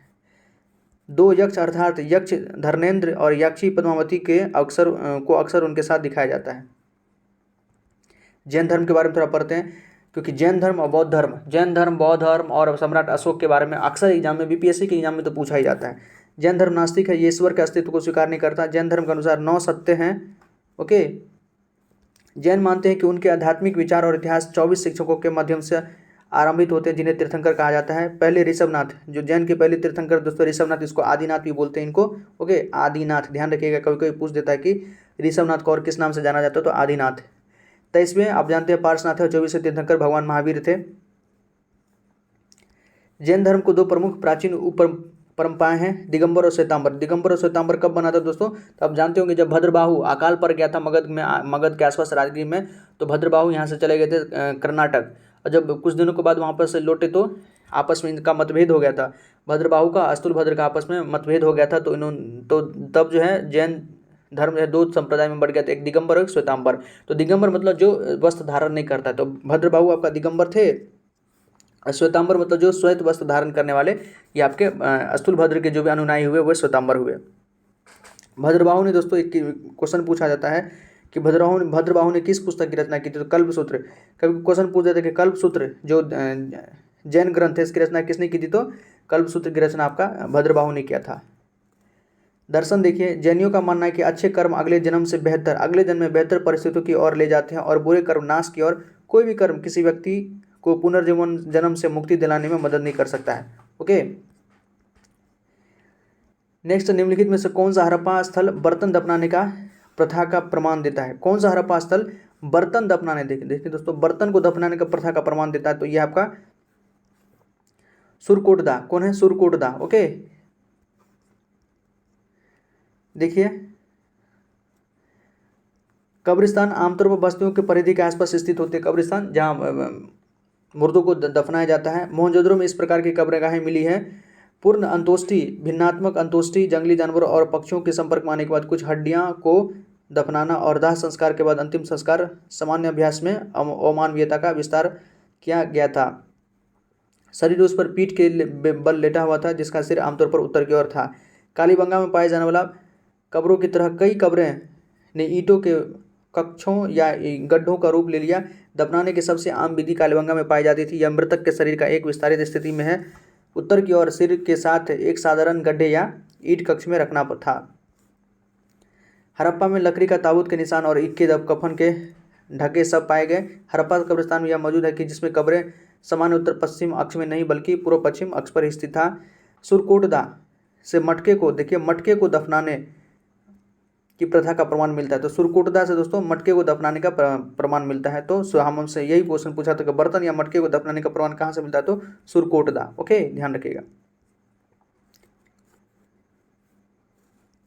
A: 2 यक्ष अर्थात यक्ष धर्मेंद्र और यक्षी पद्मावती के अक्सर उनके साथ दिखाया जाता है। जैन धर्म के बारे में थोड़ा पढ़ते हैं, क्योंकि जैन धर्म और बौद्ध धर्म और सम्राट अशोक के बारे में अक्सर एग्जाम में, बीपीएससी के एग्जाम में तो पूछा ही जाता है। जैन धर्म नास्तिक है, ये ईश्वर के अस्तित्व को स्वीकार नहीं करता। जैन धर्म के अनुसार 9 सत्य हैं। ओके, जैन मानते हैं कि उनके आध्यात्मिक विचार और इतिहास 24 शिक्षकों के माध्यम से आरंभित होते हैं, जिन्हें तीर्थंकर कहा जाता है। पहले ऋषभनाथ, जो जैन के पहले तीर्थंकर दोस्तों ऋषभनाथ, इसको आदिनाथ भी बोलते हैं इनको। ओके, आदिनाथ ध्यान रखिएगा, कभी कभी पूछ देता है कि ऋषभनाथ को और किस नाम से जाना जाता है, तो आदिनाथ। 23वें आप जानते हैं पार्श्वनाथ है और 24वें तीर्थंकर भगवान महावीर थे। जैन धर्म को 2 प्रमुख प्राचीन परंपराएं हैं, दिगंबर और श्वेतांबर। दिगंबर और श्वेतांबर कब बना था दोस्तों? तो आप जानते होंगे जब भद्रबाहु अकाल पड़ गया था मगध के आसपास राजगीर में, तो भद्रबाहु यहाँ से चले गए थे कर्नाटक, और जब कुछ दिनों के बाद वहाँ पर से लौटे तो आपस में इनका मतभेद हो गया था। भद्रबाहु का स्थूलभद्र का आपस में मतभेद हो गया था, तो तब जो है जैन धर्म है 2 संप्रदाय में बढ़ गया था, एक दिगंबर और एक श्वेतांबर। तो दिगंबर मतलब जो वस्त्र धारण नहीं करता है, तो भद्रबाहु आपका दिगंबर थे। श्वेतांबर मतलब जो श्वेत वस्त्र धारण करने वाले, ये आपके स्थूलभद्र के जो भी अनुयायी हुए वो श्वेतांबर हुए। भद्रबाहु ने दोस्तों एक क्वेश्चन पूछा जाता है कि भद्रबाहु ने किस पुस्तक की रचना की थी? तो कल्पसूत्र। कभी क्वेश्चन पूछ देते कि कल्पसूत्र जो जैन ग्रंथ है इसकी रचना किसने की थी? तो कल्पसूत्र की रचना आपका भद्रबाहु ने किया था। दर्शन देखिए, जैनियों का मानना है कि अच्छे कर्म अगले जन्म में बेहतर परिस्थितियों की ओर ले जाते हैं और बुरे कर्म नाश की ओर। कोई भी कर्म किसी व्यक्ति को पुनर्जीवन जन्म से मुक्ति दिलाने में मदद नहीं कर सकता है। ओके, नेक्स्ट, निम्नलिखित में से कौन सा हड़प्पा स्थल बर्तन दफनाने का प्रथा का प्रमाण देता है? कौन सा हड़प्पा स्थल बर्तन दफनाने, देखिए दोस्तों, बर्तन को दफनाने का प्रथा का प्रमाण देता है? तो यह आपका सुरकोटदा। कौन है? सुरकोटदा। ओके, देखिए, कब्रिस्तान आमतौर पर बस्तियों के परिधि के आसपास स्थित होते हैं। कब्रिस्तान जहाँ मुर्दों को दफनाया जाता है। मोहनजोदड़ो में इस प्रकार की कब्रगाहें मिली है। पूर्ण अंतोष्टि, भिन्नात्मक अंतोष्टि, जंगली जानवरों और पक्षियों के संपर्क में आने के बाद कुछ हड्डियां को दफनाना और दाह संस्कार के बाद अंतिम संस्कार सामान्य अभ्यास में अमानवीयता का विस्तार किया गया था। शरीर उस पर पीठ के बल लेटा हुआ था जिसका सिर आमतौर पर उत्तर की ओर था। कालीबंगा में पाए जाने वाला कब्रों की तरह कई कब्रें ने ईंटों के कक्षों या गड्ढों का रूप ले लिया। दफनाने की सबसे आम विधि कालीबंगा में पाई जाती थी। यह मृतक के शरीर का एक विस्तारित स्थिति में है उत्तर की ओर सिर के साथ एक साधारण गड्ढे या ईंट कक्ष में रखना था। हड़प्पा में लकड़ी का ताबूत के निशान और इक्के कफन के ढके सब पाए गए। हड़प्पा कब्रिस्तान में यह मौजूद है कि जिसमें कब्रें सामान्य उत्तर पश्चिम अक्ष में नहीं बल्कि पूर्व पश्चिम अक्ष पर स्थित था। सुरकोटदा से मटके को, देखिए, मटके को दफनाने की प्रथा का प्रमाण मिलता है। तो सुरकोटदा से दोस्तों मटके को दफनाने का प्रमाण मिलता है। तो हम हमसे यही क्वेश्चन पूछा था कि बर्तन या मटके को दफनाने का प्रमाण कहाँ से मिलता है? तो सुरकोटदा। ओके, ध्यान रखिएगा।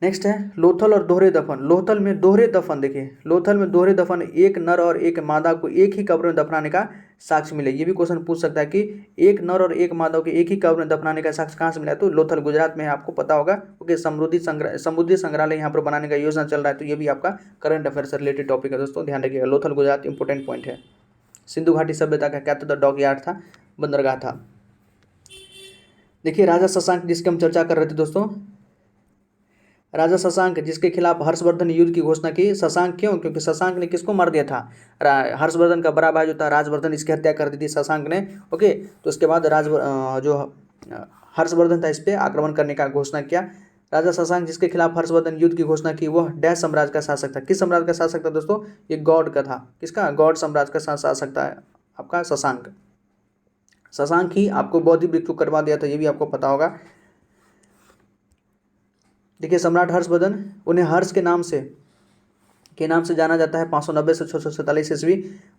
A: नेक्स्ट है लोथल और दोहरे दफन। लोथल में दोहरे दफन, देखिए, लोथल में दोहरे दफन एक नर और एक मादा को एक ही कब्र में दफनाने का साक्ष्य मिले। ये भी क्वेश्चन पूछ सकता है कि एक नर और एक मादा को एक ही कब्र में दफनाने का साक्ष्य कहाँ से मिला है? तो लोथल गुजरात में है, आपको पता होगा। ओके, समुद्री संग्रहालय यहाँ पर बनाने का योजना चल रहा है। तो ये भी आपका करंट अफेयर से रिलेटेड टॉपिक है दोस्तों, ध्यान रखिएगा। लोथल गुजरात इंपॉर्टेंट पॉइंट है। सिंधु घाटी सभ्यता का क्या था? डॉक यार्ड था, बंदरगाह था। देखिए, राजा शशांक जिसकी हम चर्चा कर रहे थे दोस्तों, राजा शशांक जिसके खिलाफ हर्षवर्धन ने युद्ध की घोषणा की। शशांक क्यों? क्योंकि शशांक ने किसको मार दिया था? हर्षवर्धन का बड़ा भाई जो था राजवर्धन, इसकी हत्या कर दी थी शशांक ने। ओके, तो उसके बाद जो हर्षवर्धन था इस पर आक्रमण करने का घोषणा किया। राजा शशांक जिसके खिलाफ हर्षवर्धन युद्ध की घोषणा की वह डैश साम्राज्य का शासक था। किस साम्राज्य का शासक था दोस्तों? ये गौड़ का था। किसका? गौड़ साम्राज्य का शासक था आपका शशांक। शशांक ही आपको बौद्ध वृक्ष को करवा दिया था, ये भी आपको पता होगा। देखिए, सम्राट हर्षवर्धन, उन्हें हर्ष के नाम से जाना जाता है। 590 से 647 ईस्वी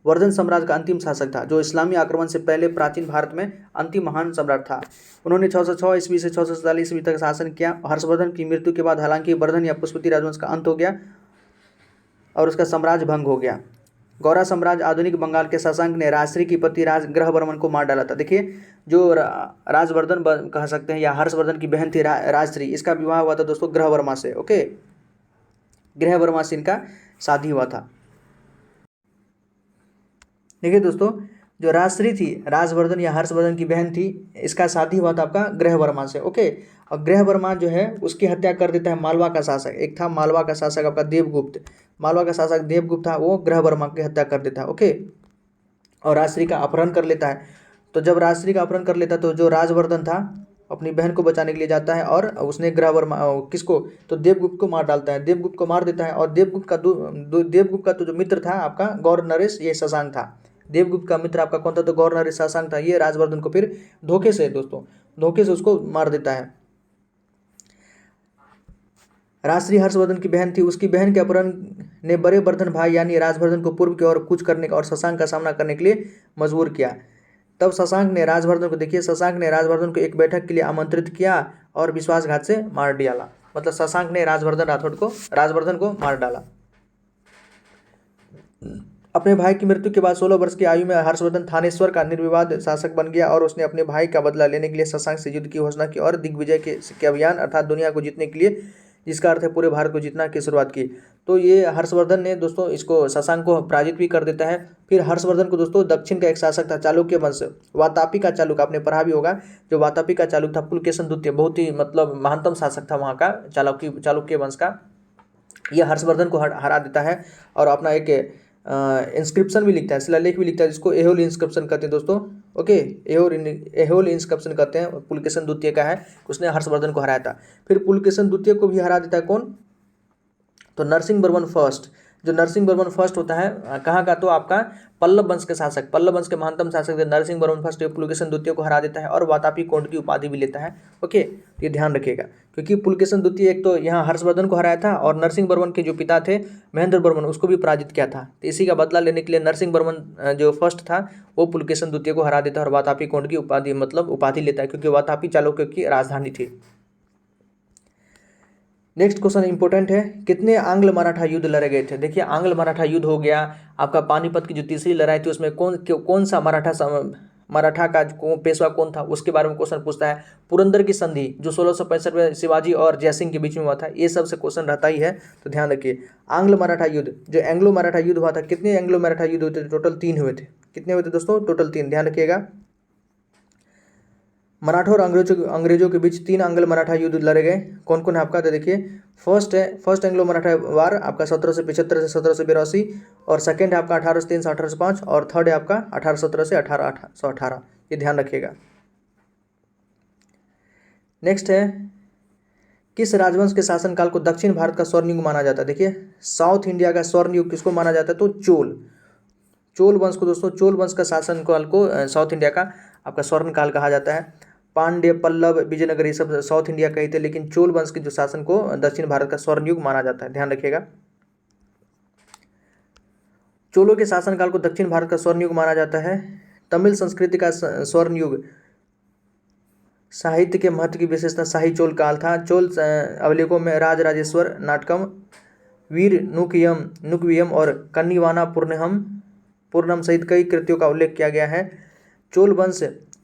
A: वर्धन साम्राज्य का अंतिम शासक था जो इस्लामी आक्रमण से पहले प्राचीन भारत में अंतिम महान सम्राट था। उन्होंने 606 ईस्वी से 647 ईस्वी तक शासन किया। हर्षवर्धन की मृत्यु के बाद हालांकि वर्धन या पुष्पति राजवंश का अंत हो गया और उसका साम्राज्य भंग हो गया। गौड़ा साम्राज्य आधुनिक बंगाल के शशांक ने राजश्री की पति ग्रहवर्मन को मार डाला था। देखिए, जो राजवर्धन कह सकते हैं या हर्षवर्धन की बहन थी राजश्री, इसका विवाह हुआ था दोस्तों ग्रहवर्मा से। ओके, ग्रहवर्मा से इनका शादी हुआ था। देखिए दोस्तों, जो राजश्री थी, राजवर्धन या हर्षवर्धन की बहन थी, इसका शादी हुआ था आपका ग्रहवर्मा से। ओके, और ग्रहवर्मा जो है उसकी हत्या कर देता है मालवा का शासक। एक था मालवा का शासक आपका देवगुप्त। मालवा का शासक देवगुप्त था, वो ग्रहवर्मा की हत्या कर देता है। ओके, और राजश्री का अपहरण कर लेता है। तो जब राजश्री का अपहरण कर लेता है तो जो राजवर्धन था अपनी बहन को बचाने के लिए जाता है और उसने ग्रहवर्मा किसको? तो देवगुप्त को मार डालता है। देवगुप्त को मार देता है और देवगुप्त का तो जो मित्र था आपका गौर नरेश, ये शशांक था। देवगुप्त का मित्र आपका कौन था? तो गौर नरेश शशांक था। ये राजवर्धन को फिर धोखे से उसको मार देता है। राजश्री हर्षवर्धन की बहन थी, उसकी बहन के अपहरण ने बड़े वर्धन भाई यानी राजवर्धन को पूर्व की ओर कूच करने और शशांक का सामना करने के लिए मजबूर किया। तब शशांक ने राजवर्धन को, देखिए शशांक ने राजवर्धन को एक बैठक के लिए आमंत्रित किया और विश्वासघात से मार डाला। मतलब शशांक ने राजवर्धन को मार डाला। अपने भाई की मृत्यु के बाद 16 वर्ष की आयु में हर्षवर्धन थानेश्वर का निर्विवाद शासक बन गया और उसने अपने भाई का बदला लेने के लिए शशांक से युद्ध की घोषणा की और दिग्विजय के अभियान अर्थात दुनिया को जीतने के लिए, जिसका अर्थ है पूरे भारत को जीतना, की शुरुआत की। तो ये हर्षवर्धन ने दोस्तों इसको शशांक को पराजित भी कर देता है। फिर हर्षवर्धन को दोस्तों दक्षिण का एक शासक था चालुक्य वंश, वातापी का चालुक, आपने पढ़ा भी होगा, जो वातापी का चालुक था पुलकेशन द्वितीय, बहुत ही मतलब महानतम शासक था वहाँ का चालुक्य वंश का। यह हर्षवर्धन को हरा देता है और अपना एक इंस्क्रिप्शन भी लिखता है, शिलालेख भी लिखता है, जिसको एहोल इंस्क्रिप्शन कहते हैं दोस्तों। ओके, एहोल इंस्क्रिप्शन कहते हैं, पुलकेशन द्वितीय का है, उसने हर्षवर्धन को हराया था। फिर पुलकेशन द्वितीय को भी हरा देता है कौन, तो नरसिंह वर्मन फर्स्ट। जो नरसिंह वर्मन फर्स्ट होता है कहाँ का, तो आपका पल्लव वंश के शासक, पल्लव वंश के महानतम शासक नरसिंह वर्मन फर्स्ट पुलकेशन द्वितीय को हरा देता है और वातापी कोंड की उपाधि भी लेता है। ओके, ये ध्यान रखिएगा, क्योंकि पुलकेशन द्वितीय एक तो यहाँ हर्षवर्धन को हराया था और नरसिंह वर्मन के जो पिता थे महेंद्र वर्मन, उसको भी पराजित किया था। तो इसी का बदला लेने के लिए नरसिंह वर्मन जो फर्स्ट था वो पुलकेशन द्वितीय को हरा देता है और वातापी कोंड की उपाधि लेता है, क्योंकि वातापी चालुक्य की राजधानी थी। नेक्स्ट क्वेश्चन इंपॉर्टेंट है, कितने आंग्ल मराठा युद्ध लड़े गए थे। देखिए आंग्ल मराठा युद्ध हो गया आपका, पानीपत की जो तीसरी लड़ाई थी उसमें कौन सा मराठा का पेशवा कौन था, उसके बारे में क्वेश्चन पूछता है। पुरंदर की संधि जो 1665 में शिवाजी और जयसिंह के बीच में हुआ था, ये सब से क्वेश्चन रहता ही है, तो ध्यान रखिए। आंग्ल मराठा युद्ध, जो एंग्लो मराठा युद्ध हुआ था, कितने एंग्लो मराठा युद्ध हुए थे, टोटल 3 हुए थे। कितने हुए थे दोस्तों, टोटल 3, ध्यान रखिएगा। मराठा और अंग्रेजों के बीच 3 आंग्ल मराठा युद्ध लड़े गए। कौन कौन है आपका, तो देखिए फर्स्ट एंग्लो मराठा वार आपका 1775 से 1782, और सेकंड है आपका 1803 से 1805, और थर्ड है आपका 1817 से 1818। ये ध्यान रखिएगा। नेक्स्ट है, किस राजवंश के शासनकाल को दक्षिण भारत का स्वर्ण युग माना जाता है। देखिए साउथ इंडिया का स्वर्ण युग किसको माना जाता है, तो चोल वंश को दोस्तों, चोल वंश का शासनकाल को साउथ इंडिया का आपका स्वर्ण काल कहा जाता है। पांड्य, पल्लव, विजयनगर ये सब साउथ इंडिया का ही थे, लेकिन चोल वंश के जो शासन को दक्षिण भारत का स्वर्ण युग माना जाता है, ध्यान रखिएगा। चोलों के शासनकाल को दक्षिण भारत का स्वर्ण युग माना जाता है। तमिल संस्कृति का स्वर्ण युग, साहित्य के महत्व की विशेषता शाही चोल काल था। चोल अभिलेखों में राजराजेश्वर नाटकम, वीर नुकवियम और कन्नीवाना पूर्णम सहित कई कृतियों का उल्लेख किया गया है। चोल वंश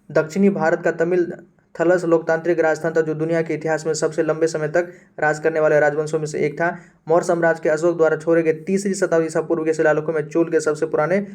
A: दक्षिणी भारत का तमिल थलस लोकतांत्रिक राजस्थान था, जो दुनिया के इतिहास में सबसे लंबे समय तक राज करने वाले राजवंशों में से एक था। मौर्य साम्राज्य के अशोक द्वारा छोड़े गए 3री शताब्दी ईसा पूर्व के शिलालेखों में चोल के सबसे पुराने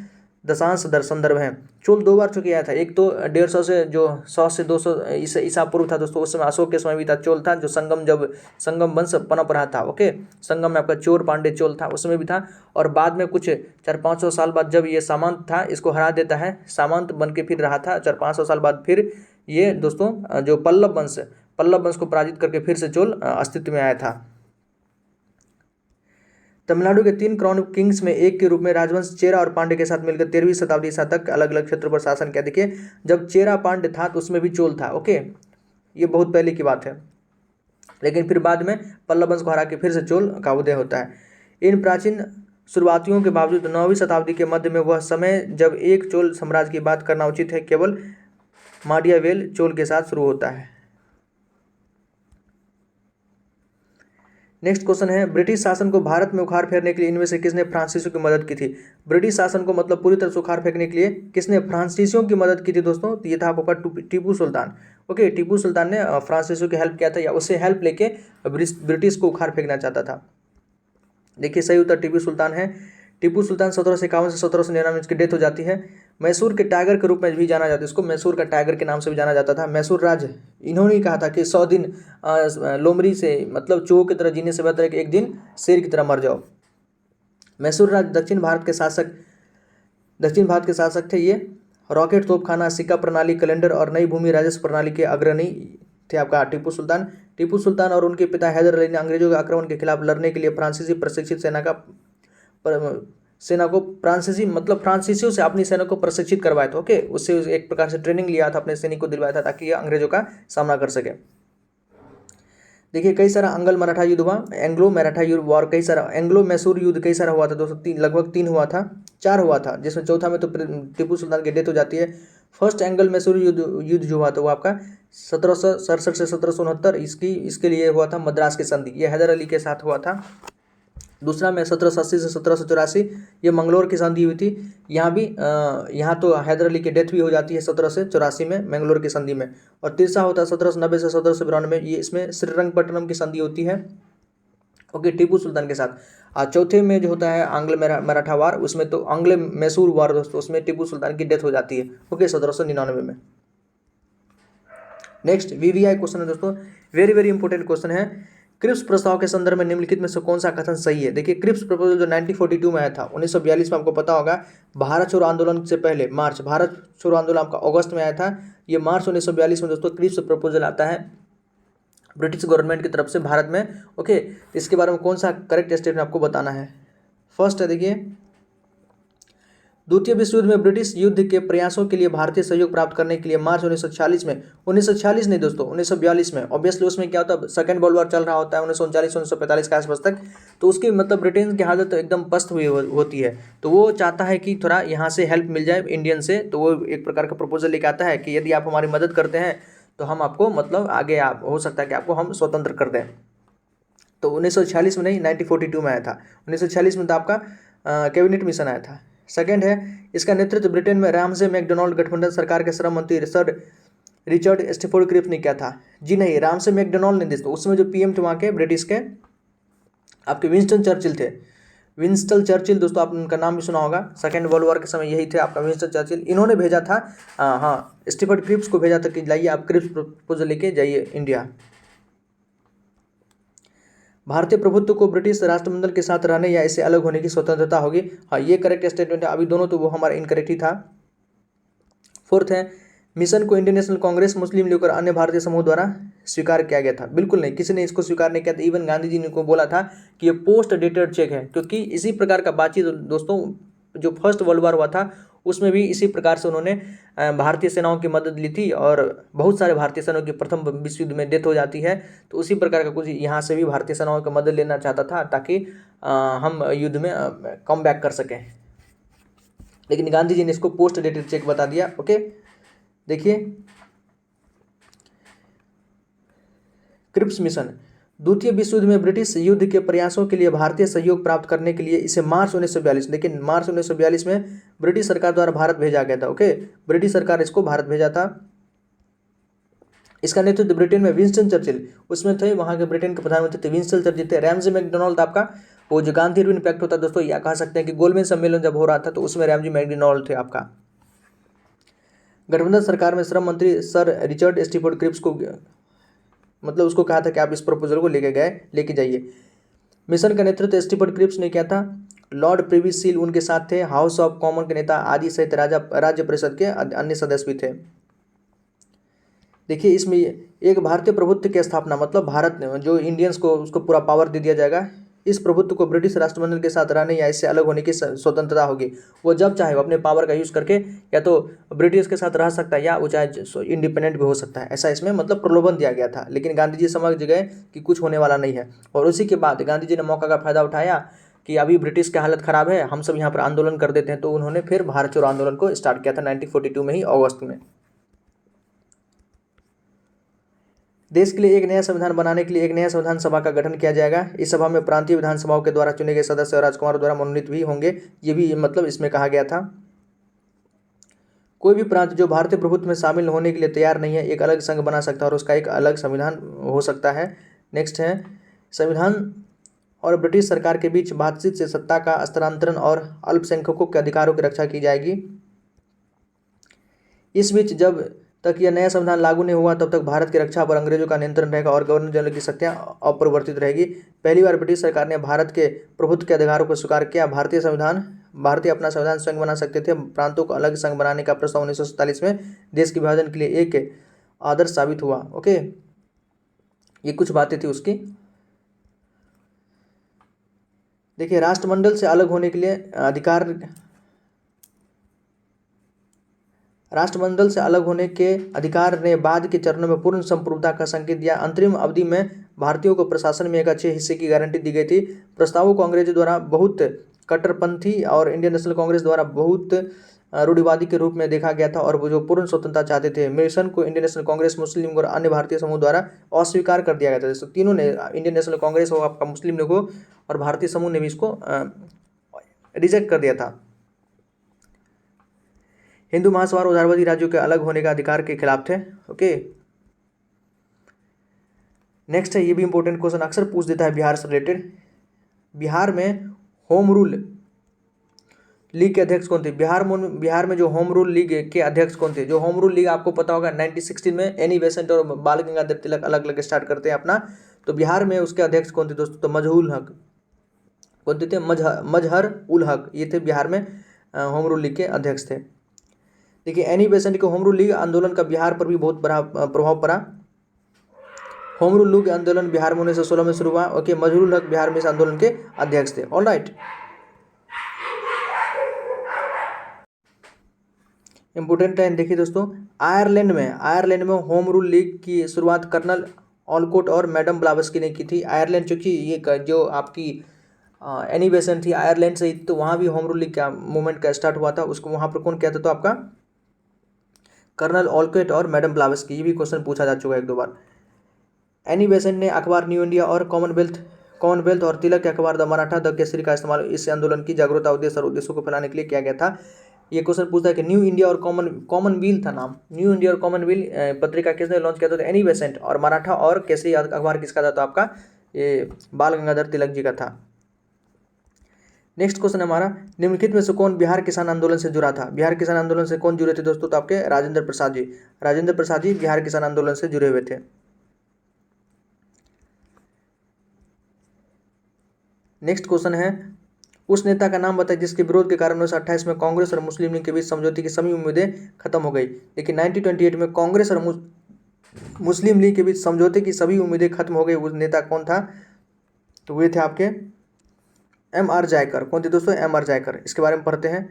A: दशांश संदर्भ हैं। चोल 2 बार चुके आया था, एक तो 150 से जो 100 से 200 ईसा पूर्व था दोस्तों, उस समय अशोक के समय भी था चोल था, जो संगम वंश पनप रहा था। ओके, संगम में आपका चोर पांडे चोल था, उसमें भी था। और बाद में कुछ 400-500 साल बाद जब ये सामंत था, इसको हरा देता है, सामंत बन के फिर रहा था 400-500 साल बाद, फिर ये दोस्तों जो पल्लव वंश को पराजित करके फिर से चोल अस्तित्व में आया था। तमिलनाडु के 3 क्राउन किंग्स में एक के रूप में राजवंश चेरा और पांड्य के साथ मिलकर 13वीं शताब्दी ईसा तक अलग अलग क्षेत्रों पर शासन किया। देखिए जब चेरा पांड्य था तो उसमें भी चोल था। ओके, ये बहुत पहले की बात है, लेकिन फिर बाद में पल्लव वंश को हरा के फिर से चोल का उदय होता है। इन प्राचीन शुरुआतियों के बावजूद 9वीं शताब्दी के मध्य में वह समय जब एक चोल साम्राज्य की बात करना उचित है, केवल माडियावेल चोल के साथ शुरू होता है। नेक्स्ट क्वेश्चन है, ब्रिटिश शासन को भारत में उखाड़ फेरने के लिए इनमें से किसने फ्रांसीसियों की मदद की थी। ब्रिटिश शासन को मतलब पूरी तरह से उखाड़ फेंकने के लिए किसने फ्रांसीसियों की मदद की थी दोस्तों, तो ये था आपका टीपू सुल्तान। ओके, टीपू सुल्तान ने फ्रांसीसियों की हेल्प किया था, या उससे हेल्प लेके ब्रिटिश को उखाड़ फेंकना चाहता था। देखिए सही उत्तर टीपू सुल्तान है। टीपू सुल्तान 1751 से 1799 इसकी डेथ हो जाती है। मैसूर के टाइगर के रूप में भी जाना जाता है, इसको मैसूर का टाइगर के नाम से भी जाना जाता था। मैसूर राज इन्होंने कहा था कि 100 दिन लोमड़ी से मतलब चूहों की तरह जीने से बेहतर है कि एक दिन शेर की तरह मर जाओ। मैसूर राज दक्षिण भारत के शासक थे। ये रॉकेट, तोपखाना, सिक्का प्रणाली, कैलेंडर और नई भूमि राजस्व प्रणाली के अग्रणी थे आपका टीपू सुल्तान। टीपू सुल्तान और उनके पिता हैदर अली ने अंग्रेजों के आक्रमण के खिलाफ लड़ने के लिए फ्रांसीसी प्रशिक्षित फ्रांसीसियों से अपनी सेना को प्रशिक्षित करवाया था। ओके, उससे एक प्रकार से ट्रेनिंग लिया था, अपने सैनिक को दिलवाया था ताकि ये अंग्रेजों का सामना कर सके। देखिए कई सारा अंगल मराठा युद्ध हुआ, एंग्लो मराठा युद्ध वॉर, कई सारा एंग्लो मैसूर युद्ध कई सारा हुआ था दोस्तों, लगभग 3 हुआ था, 4 हुआ था, जिसमें चौथा में तो टीपू सुल्तान की डेथ हो जाती है। फर्स्ट एंगल मैसूर युद्ध जो हुआ था वो आपका 1767 से 1769 इसके लिए हुआ था, मद्रास की संधि, ये हैदर अली के साथ हुआ था। दूसरा में 1780 से 1784 ये मंगलोर की संधि हुई थी। यहाँ भी यहाँ तो हैदर अली की डेथ भी हो जाती है 1784 में मंगलोर की संधि में। और तीसरा होता है 1790 से 1792, ये इसमें श्रीरंगपट्टनम की संधि होती है, ओके, टीपू सुल्तान के साथ। चौथे में जो होता है आंग्ल मराठा वार, उसमें तो आंग्ल मैसूर वार दोस्तों, उसमें टीपू सुल्तान की डेथ हो जाती है, ओके, 1799 में। नेक्स्ट वीवीआई क्वेश्चन है दोस्तों, वेरी वेरी इंपॉर्टेंट क्वेश्चन है। क्रिप्स प्रस्ताव के संदर्भ में निम्नलिखित में से कौन सा कथन सही है? देखिए क्रिप्स प्रपोजल जो 1942 में आया था, 1942 में आपको पता होगा, भारत छोड़ो आंदोलन से पहले मार्च, भारत छोड़ो आंदोलन आपका अगस्त में आया था, ये मार्च 1942 में दोस्तों क्रिप्स प्रपोजल आता है ब्रिटिश गवर्नमेंट की तरफ से भारत में, ओके। इसके बारे में कौन सा करेक्ट स्टेटमेंट आपको बताना है? फर्स्ट है देखिए, द्वितीय विश्व युद्ध में ब्रिटिश युद्ध के प्रयासों के लिए भारतीय सहयोग प्राप्त करने के लिए मार्च 1946 में, 1946 नहीं दोस्तों 1942 में, ऑब्वियसली उसमें क्या होता है, सेकंड वर्ल्ड वॉर चल रहा होता है 1939 1945 के आसपास तक, तो उसकी मतलब ब्रिटेन की हालत एकदम पस्त हुई होती है, तो वो चाहता है कि थोड़ा यहाँ से हेल्प मिल जाए इंडियन से, तो वो एक प्रकार का प्रपोजल लेके आता है कि यदि आप हमारी मदद करते हैं तो हम आपको मतलब आगे आप हो सकता है कि आपको हम स्वतंत्र कर दें। तो 1946 में नहीं, 1942 में आया था, 1946 में तो आपका कैबिनेट मिशन आया था। सेकंड है, इसका नेतृत्व ब्रिटेन में रामसे मैकडोनाल्ड गठबंधन सरकार के श्रम मंत्री सर रिचर्ड स्टेफोर्ड क्रिप्स ने किया था। जी नहीं, रामसे मैकडोनाल्ड ने, दोस्तों उसमें जो पीएम थे वहाँ के ब्रिटिश के आपके विंस्टन चर्चिल थे, विंस्टन चर्चिल दोस्तों, आपने उनका नाम भी सुना होगा, सेकेंड वर्ल्ड वॉर के समय यही थे आपका विंस्टन चर्चिल, इन्होंने भेजा था, हाँ स्टीफर्ड क्रिप्स को भेजा था कि लाइए आप क्रिप्स प्रपोजल लेके जाइए इंडिया। भारतीय प्रभुत्व को ब्रिटिश राष्ट्रमंडल के साथ रहने या इससे अलग होने की स्वतंत्रता होगी, हाँ ये करेक्ट स्टेटमेंट है। अभी दोनों तो वो हमारा इनकरेक्ट ही था। फोर्थ है, मिशन को इंडियन नेशनल कांग्रेस, मुस्लिम लीग और अन्य भारतीय समूह द्वारा स्वीकार किया गया था, बिल्कुल नहीं, किसी ने इसको स्वीकार नहीं किया था। इवन गांधी जी ने को बोला था कि ये पोस्ट डेटेड चेक है, क्योंकि इसी प्रकार का बातचीत दोस्तों जो फर्स्ट वर्ल्ड वॉर हुआ था उसमें भी इसी प्रकार से उन्होंने भारतीय सेनाओं की मदद ली थी, और बहुत सारे भारतीय सेनाओं की प्रथम विश्व युद्ध में डेथ हो जाती है, तो उसी प्रकार का कुछ यहाँ से भी भारतीय सेनाओं की मदद लेना चाहता था ताकि हम युद्ध में कम बैक कर सकें, लेकिन गांधी जी ने इसको पोस्ट डेटेड चेक बता दिया, ओके। देखिए क्रिप्स मिशन, द्वितीय विश्व युद्ध में ब्रिटिश युद्ध के प्रयासों के लिए भारतीय सहयोग प्राप्त करने के लिए इसे मार्च 1942, लेकिन मार्च 1942 में ब्रिटिश सरकार द्वारा भारत भेजा गया था, ओके, ब्रिटिश सरकार इसको भारत भेजा था। इसका नेतृत्व ब्रिटेन में विंस्टन चर्चिल उसमें थे, वहां के ब्रिटेन के प्रधानमंत्री थे विंस्टन चर्चिल थे। रैमजी मैकडोनाल्ड आपका वो जो गांधी इरविन पैक्ट होता है दोस्तों, या कह सकते हैं कि गोलमेज सम्मेलन जब हो रहा था तो उसमें रैमजी मैकडोनाल्ड थे आपका। गठबंधन सरकार में श्रम मंत्री सर रिचर्ड स्टीफोर्ड क्रिप्स को मतलब उसको कहा था कि आप इस प्रपोजल को लेके जाइए। मिशन का नेतृत्व स्टीफर्ड क्रिप्स ने किया था। लॉर्ड प्रिवी सील उनके साथ थे, हाउस ऑफ कॉमन के नेता आदि सहित राज्य परिषद के अन्य सदस्य भी थे। देखिए इसमें एक भारतीय प्रभुत्व की स्थापना, मतलब भारत ने जो इंडियंस को उसको पूरा पावर दे दिया जाएगा, इस प्रभुत्व को ब्रिटिश राष्ट्रमंडल के साथ रहने या इससे अलग होने की स्वतंत्रता होगी। वो जब चाहे वो अपने पावर का यूज़ करके या तो ब्रिटिश के साथ रह सकता है या वो चाहे इंडिपेंडेंट भी हो सकता है, ऐसा इसमें मतलब प्रलोभन दिया गया था। लेकिन गांधी जी समझ गए कि कुछ होने वाला नहीं है, और उसी के बाद गांधी जी ने मौका का फायदा उठाया कि अभी ब्रिटिश की हालत ख़राब है, हम सब यहाँ पर आंदोलन कर देते हैं, तो उन्होंने फिर भारत छोड़ो आंदोलन को स्टार्ट किया था 1942 में ही अगस्त में। देश के लिए एक नया संविधान बनाने के लिए एक नया संविधान सभा का गठन किया जाएगा। इस सभा में प्रांतीय विधानसभाओं के द्वारा चुने गए सदस्य और राजकुमारों द्वारा मनोनीत भी होंगे, ये भी मतलब इसमें कहा गया था। कोई भी प्रांत जो भारतीय प्रभुत्व में शामिल होने के लिए तैयार नहीं है एक अलग संघ बना सकता है और उसका एक अलग संविधान हो सकता है। नेक्स्ट है, संविधान और ब्रिटिश सरकार के बीच बातचीत से सत्ता का हस्तांतरण और अल्पसंख्यकों के अधिकारों की रक्षा की जाएगी। इस बीच जब तक यह नया संविधान लागू नहीं हुआ तब तक भारत की रक्षा पर अंग्रेजों का नियंत्रण रहेगा और गवर्नर जनरल की शक्तियां अपरिवर्तित रहेगी। पहली बार ब्रिटिश सरकार ने भारत के प्रभुत्व के अधिकारों को स्वीकार किया। भारतीय अपना संविधान स्वयं बना सकते थे। प्रांतों को अलग संघ बनाने का प्रस्ताव 1947 में देश के विभाजन के लिए एक आदर्श साबित हुआ, ओके। ये कुछ बातें थी उसकी। देखिए राष्ट्रमंडल से अलग होने के लिए अधिकार, राष्ट्रमंडल से अलग होने के अधिकार ने बाद के चरणों में पूर्ण संप्रभुता का संकेत दिया। अंतरिम अवधि में भारतीयों को प्रशासन में एक अच्छे हिस्से की गारंटी दी गई थी। प्रस्तावों को अंग्रेजों द्वारा बहुत कट्टरपंथी और इंडियन नेशनल कांग्रेस द्वारा बहुत रूढ़िवादी के रूप में देखा गया था और वो जो पूर्ण स्वतंत्रता चाहते थे। मिशन को इंडियन नेशनल कांग्रेस, मुस्लिम लीग और अन्य भारतीय समूह द्वारा अस्वीकार कर दिया गया था। दोस्तों तीनों ने, इंडियन नेशनल कांग्रेस हो, आपका मुस्लिम लीग हो और भारतीय समूह ने भी इसको रिजेक्ट कर दिया था। हिंदू महासवार उदारवादी राज्यों के अलग होने का अधिकार के खिलाफ थे। ओके, नेक्स्ट है, ये भी इंपॉर्टेंट क्वेश्चन अक्सर पूछ देता है बिहार से रिलेटेड। बिहार में होम रूल लीग के अध्यक्ष कौन थे? बिहार में जो होम रूल लीग के अध्यक्ष कौन थे? जो होम रूल लीग आपको पता होगा 1916 में एनी बेसेंट और बाल गंगाधर तिलक अलग अलग स्टार्ट करते हैं अपना। तो बिहार में उसके अध्यक्ष कौन थे दोस्तों? तो मजहुल हक। कौन थे? मजहर उल हक। ये थे बिहार में होम रूल लीग के अध्यक्ष थे। देखिए, एनी बेसेंट के होम रूल लीग आंदोलन का बिहार पर भी बहुत बड़ा प्रभाव पड़ा। होम रूल लीग आंदोलन बिहार में 1916 में शुरू हुआ। ओके, मजहर उल हक बिहार में इस आंदोलन के अध्यक्ष थे। ऑल राइट, इंपोर्टेंट है। देखिए दोस्तों, आयरलैंड में होम रूल लीग की शुरुआत कर्नल ऑलकोट और मैडम ब्लावस्की ने की थी। आयरलैंड, चूंकि ये जो आपकी एनी बेसेंट थी आयरलैंड से, तो वहाँ भी होम रूल लीग का मूवमेंट का स्टार्ट हुआ था। उसको वहाँ पर कौन किया था? तो आपका कर्नल ऑलकोट और मैडम ब्लावस्की। ये भी क्वेश्चन पूछा जा चुका है एक दो बार। एनी बेसेंट ने अखबार न्यू इंडिया और कॉमनवेल्थ और तिलक के अखबार द मराठा द केसरी का इस्तेमाल इस आंदोलन की जागरूकता उद्देश्य और उद्देश्यों को फैलाने के लिए किया गया था। ये क्वेश्चन पूछता है कि न्यू इंडिया और कॉमनवेल्थ था नाम। न्यू इंडिया और कॉमनवेल्थ पत्रिका किसने लॉन्च किया था? तो एनी बेसेंट। और मराठा और केसरी अखबार किसका था? तो आपका ये बाल गंगाधर तिलक जी का था। नेक्स्ट क्वेश्चन हमारा, निम्नलिखित में से कौन बिहार किसान आंदोलन से जुड़ा था? बिहार किसान आंदोलन से कौन जुड़े थे दोस्तों? तो आपके राजेंद्र प्रसाद जी। राजेंद्र प्रसाद जी बिहार किसान आंदोलन से जुड़े हुए थे। नेक्स्ट क्वेश्चन है, उस नेता का नाम बताइए जिसके विरोध के कारण 1928 में कांग्रेस और मुस्लिम लीग के बीच समझौते की सभी उम्मीदें खत्म हो गई। लेकिन 1928 में कांग्रेस और मुस्लिम लीग के बीच समझौते की सभी उम्मीदें खत्म हो गई। उस नेता कौन था? तो वे थे आपके M.R. जयकर। कौन थे दोस्तों? M.R. जयकर। इसके बारे में पढ़ते हैं।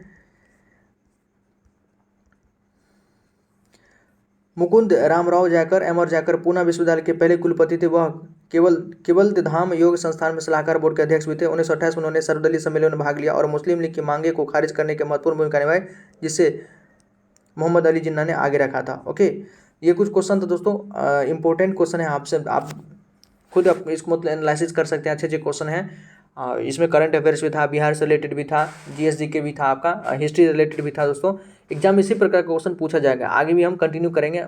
A: मुकुंद रामराव जयकर, M.R. जयकर पूना विश्वविद्यालय के पहले कुलपति थे। वह केवल धाम योग संस्थान में सलाहकार बोर्ड के अध्यक्ष भी थे। 1928 में उन्होंने सर्वदलीय सम्मेलन में भाग लिया और मुस्लिम लीग की मांगे को खारिज करने के महत्वपूर्ण भूमिका निभाई, जिसे मोहम्मद अली जिन्ना ने आगे रखा था। ओके, ये कुछ क्वेश्चन तो दोस्तों इंपॉर्टेंट क्वेश्चन है। आपसे आप खुद इसको मतलब एनालिसिस कर सकते हैं। अच्छे क्वेश्चन हैं। इसमें करंट अफेयर्स भी था, बिहार से रिलेटेड भी था, जीएसजी के भी था, आपका हिस्ट्री रिलेटेड भी था। दोस्तों एग्जाम इसी प्रकार का क्वेश्चन पूछा जाएगा। आगे भी हम कंटिन्यू करेंगे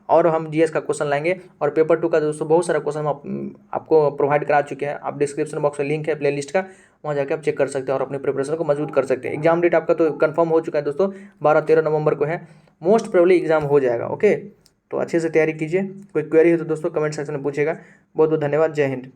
A: और हम जीएस का क्वेश्चन लाएंगे। और पेपर 2 का दोस्तों बहुत सारा क्वेश्चन हम आपको प्रोवाइड करा चुके हैं। आप डिस्क्रिप्शन बॉक्स में लिंक है प्लेलिस्ट का, वहाँ जाकर आप चेक कर सकते हैं और अपनी प्रिपरेशन को मजबूत कर सकते हैं। एग्जाम डेट आपका तो कंफर्म हो चुका है दोस्तों, 12-13 नवंबर को है। मोस्ट प्रोबेबली एग्जाम हो जाएगा। ओके, तो अच्छे से तैयारी कीजिए। कोई क्वेरी हो तो दोस्तों कमेंट सेक्शन में पूछेगा। बहुत बहुत धन्यवाद। जय हिंद।